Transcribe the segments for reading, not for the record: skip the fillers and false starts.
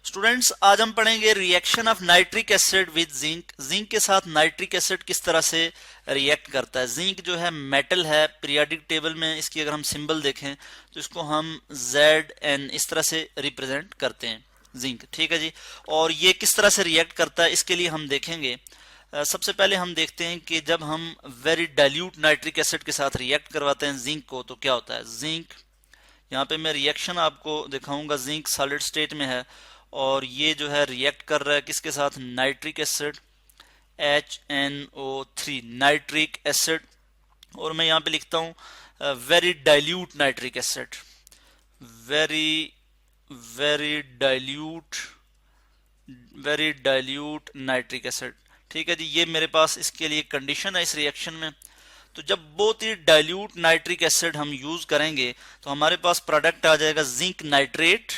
Students, आज हम पढ़ेंगे reaction of nitric acid with zinc. Zinc के साथ नाइट्रिक एसिड किस तरह से रिएक्ट करता है। जिंक जो है मेटल है, पीरियोडिक टेबल में इसकी अगर हम सिंबल देखें तो इसको हम Zn इस तरह से रिप्रेजेंट करते हैं, जिंक। ठीक है जी। और ये किस तरह से रिएक्ट करता है इसके लिए हम देखेंगे। सबसे पहले हम देखते हैं कि जब हम वेरी डाइल्यूट नाइट्रिक एसिड के साथ रिएक्ट करवाते हैं जिंक को तो क्या होता है। जिंक, यहाँ पे मैं रिएक्शन आपको दिखाऊंगा। जिंक सॉलिड स्टेट में है और ये जो है रिएक्ट कर रहा है किसके साथ, nitric acid HNO3 nitric acid. और मैं यहाँ पे लिखता हूँ very dilute nitric acid, very very dilute nitric acid. ठीक है जी। ये मेरे पास इसके लिए कंडीशन है इस रिएक्शन में। तो जब बहुत ही डाइल्यूट नाइट्रिक एसिड हम यूज करेंगे तो हमारे पास प्रोडक्ट आ जाएगा zinc nitrate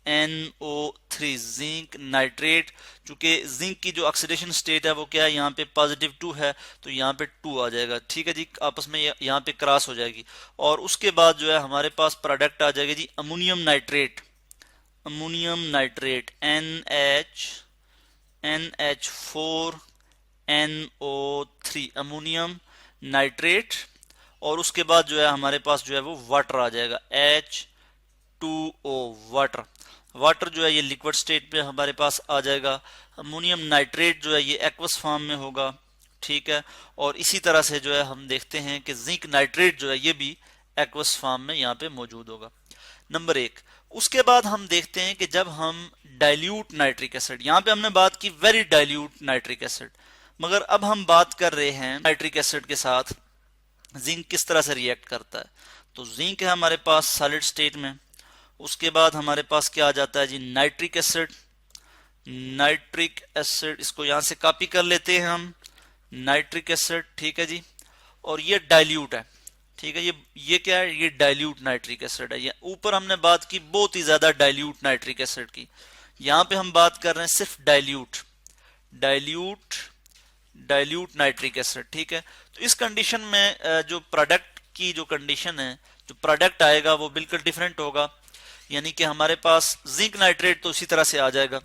NO3, zinc nitrate. चूंकि जिंक की जो ऑक्सीडेशन स्टेट है वो क्या है, यहाँ पे पॉजिटिव 2 है तो यहाँ पे 2 आ जाएगा। ठीक है जी, आपस में यहाँ पे क्रॉस हो जाएगी। और उसके बाद जो है हमारे पास प्रोडक्ट आ जाएगा जी ammonium nitrate NH4NO3 ammonium nitrate. और उसके बाद जो है हमारे पास जो है वो वाटर आ जाएगा H2O, वाटर जो है ये लिक्विड स्टेट पे हमारे पास आ जाएगा। अमोनियम नाइट्रेट जो है ये एक्वस फॉर्म में होगा। ठीक है। और इसी तरह से जो है हम देखते हैं कि जिंक नाइट्रेट जो है ये भी एक्वस फॉर्म में यहाँ पे मौजूद होगा। नंबर 1। उसके बाद हम देखते हैं कि जब हम डाइल्यूट नाइट्रिक एसिड, यहाँ पे हमने बात की वेरी डाइल्यूट नाइट्रिक एसिड, मगर अब हम बात कर रहे हैं नाइट्रिक एसिड के साथ जिंक किस तरह से रिएक्ट करता है। तो जिंक है हमारे पास सॉलिड स्टेट में। उसके बाद हमारे पास क्या आ जाता है जी, नाइट्रिक एसिड। इसको यहां से कॉपी कर लेते हैं हम, नाइट्रिक एसिड। ठीक है जी। और ये डाइल्यूट है। ठीक है। ये क्या है, ये डाइल्यूट नाइट्रिक एसिड है। ये ऊपर हमने बात की बहुत ही ज्यादा डाइल्यूट नाइट्रिक एसिड की, यहाँ पे हम बात कर रहे हैं सिर्फ डाइल्यूट नाइट्रिक एसिड। ठीक है। तो इस कंडीशन में जो प्रोडक्ट की जो कंडीशन है, जो प्रोडक्ट आएगा वो बिल्कुल डिफरेंट होगा। यानी कि हमारे पास जिंक नाइट्रेट तो इसी तरह से आ जाएगा।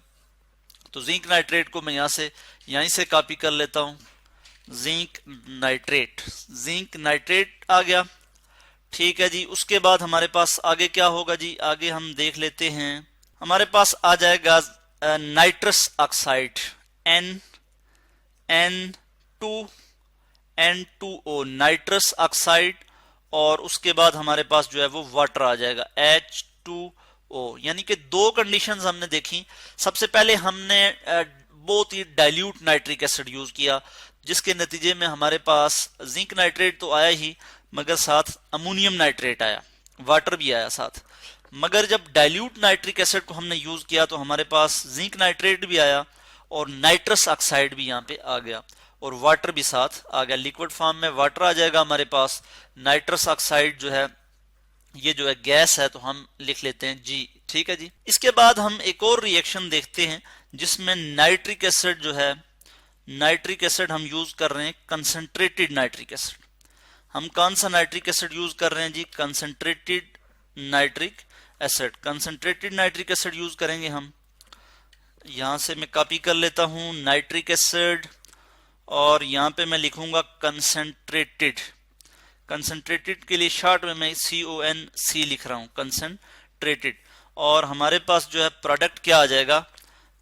तो जिंक नाइट्रेट को मैं यहीं से कॉपी कर लेता हूं। जिंक नाइट्रेट आ गया। ठीक है जी। उसके बाद हमारे पास आगे क्या होगा जी, आगे हम देख लेते हैं। हमारे पास आ जाएगा nitrous oxide N2O nitrous oxide. और उसके बाद हमारे पास जो है वो वाटर आ जाएगा H2O। यानी कि दो कंडीशंस हमने देखी। सबसे पहले हमने बहुत ही डाइल्यूट नाइट्रिक एसिड यूज किया, जिसके नतीजे में हमारे पास जिंक नाइट्रेट तो आया ही, मगर साथ अमोनियम नाइट्रेट आया, वाटर भी आया साथ। मगर जब डाइल्यूट नाइट्रिक एसिड को हमने यूज किया तो हमारे पास जिंक नाइट्रेट भी आया और नाइट्रस ऑक्साइड भी यहाँ पे आ गया और वाटर भी साथ आ गया। लिक्विड फॉर्म में वाटर आ जाएगा हमारे पास। नाइट्रस ऑक्साइड जो है ये जो है गैस है तो हम लिख लेते हैं G। ठीक है जी। इसके बाद हम एक और रिएक्शन देखते हैं जिसमें नाइट्रिक एसिड जो है, नाइट्रिक एसिड हम यूज कर रहे हैं कंसंट्रेटेड नाइट्रिक एसिड। हम कौन सा नाइट्रिक एसिड यूज कर रहे हैं जी, कंसंट्रेटेड नाइट्रिक एसिड यूज करेंगे हम। यहां से मैं कॉपी कर लेता हूं नाइट्रिक एसिड और यहां पे मैं लिखूंगा कंसंट्रेटेड के लिए शॉर्ट में मैं CONC लिख रहा हूं, कंसंट्रेटेड। और हमारे पास जो है प्रोडक्ट क्या आ जाएगा,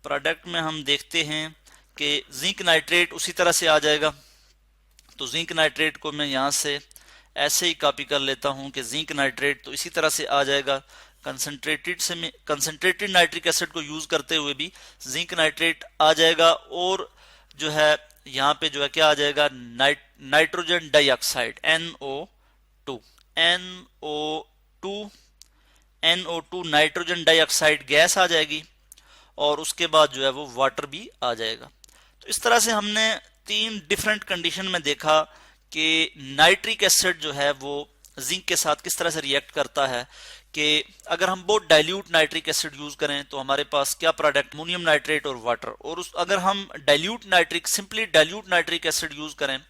प्रोडक्ट में हम देखते हैं कि जिंक नाइट्रेट उसी तरह से आ जाएगा। तो जिंक नाइट्रेट को मैं यहां से ऐसे ही कॉपी कर लेता हूं कि जिंक नाइट्रेट तो इसी तरह से आ जाएगा। कंसंट्रेटेड नाइट्रिक एसिड को यूज करते हुए भी जिंक नाइट्रेट आ जाएगा। और जो है यहाँ पे जो है क्या आ जाएगा, nitrogen dioxide NO2 nitrogen dioxide gas आ जाएगी। और उसके बाद जो है वो वाटर भी आ जाएगा। तो इस तरह से हमने 3 डिफरेंट कंडीशन में देखा कि नाइट्रिक एसिड जो है वो जिंक के साथ किस तरह से रिएक्ट करता है। कि अगर हम बहुत डाइल्यूट नाइट्रिक एसिड यूज करें तो हमारे पास क्या प्रोडक्ट, अमोनियम नाइट्रेट और वाटर। और अगर हम simply dilute nitric acid use करें,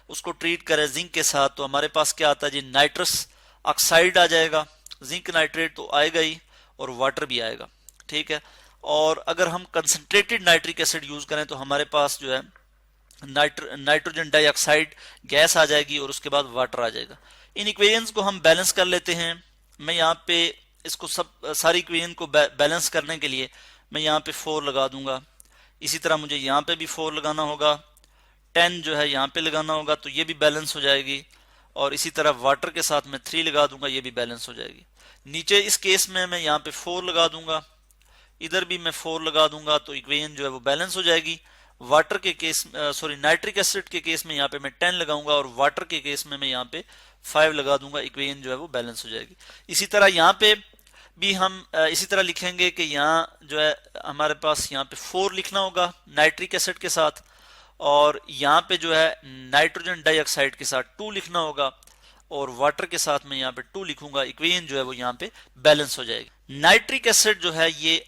उसको ट्रीट करें जिंक के साथ, तो हमारे पास क्या आता है जी, नाइट्रस ऑक्साइड आ जाएगा। जिंक नाइट्रेट तो आएगा ही और वाटर भी आएगा, ठीक है। और अगर हम कंसंट्रेटेड नाइट्रिक एसिड यूज करें तो हमारे पास जो है नाइट्रोजन डाइऑक्साइड गैस आ जाएगी और उसके बाद वाटर आ जाएगा। इन इक्वेशंस को हम बैलेंस कर लेते हैं। मैं यहाँ पे इसको सारी इक्वेशन को बैलेंस करने के लिए मैं यहाँ पे 4 लगा दूंगा। इसी तरह मुझे यहाँ पे भी 4 लगाना होगा, 10 जो है यहाँ पे लगाना होगा, तो ये भी बैलेंस हो जाएगी। और इसी तरह वाटर के साथ मैं 3 लगा दूंगा, ये भी बैलेंस हो जाएगी। नीचे इस केस में मैं यहाँ पे 4 लगा दूंगा, इधर भी मैं 4 लगा दूंगा, तो इक्वेशन जो है वो बैलेंस हो जाएगी। वाटर के केस नाइट्रिक एसिड के केस में यहाँ पे मैं 10 लगाऊंगा और वाटर के केस में मैं यहाँ पे 5 लगा दूंगा, इक्वेशन जो है वो बैलेंस हो जाएगी। इसी तरह यहाँ पे भी हम इसी तरह लिखेंगे कि यहाँ जो है हमारे पास यहाँ पे 4 लिखना होगा नाइट्रिक एसिड के साथ, और यहाँ पे जो है नाइट्रोजन डाइऑक्साइड के साथ 2 लिखना होगा, और वाटर के साथ मैं यहाँ पे 2 लिखूंगा, इक्वेशन जो है वो यहाँ पे बैलेंस हो जाएगी। नाइट्रिक एसिड जो है ये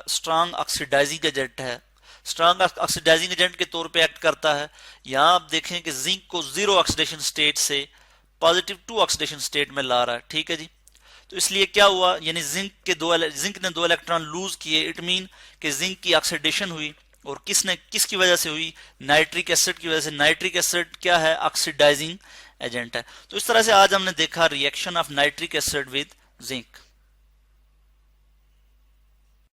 स्ट्रांग ऑक्सीडाइजिंग एजेंट है, स्ट्रांग ऑक्सीडाइजिंग एजेंट के तौर पे एक्ट करता है। यहाँ आप देखें कि जिंक को 0 ऑक्सीडेशन स्टेट से पॉजिटिव 2 ऑक्सीडेशन स्टेट में ला रहा है, ठीक है जी। तो इसलिए क्या हुआ, यानी जिंक ने 2 इलेक्ट्रॉन लूज किए, इट मीन कि जिंक की ऑक्सीडेशन हुई, और किसकी वजह से हुई, नाइट्रिक एसिड की वजह से। नाइट्रिक एसिड क्या है, ऑक्सीडाइजिंग एजेंट है। तो इस तरह से आज हमने देखा reaction of nitric acid with zinc.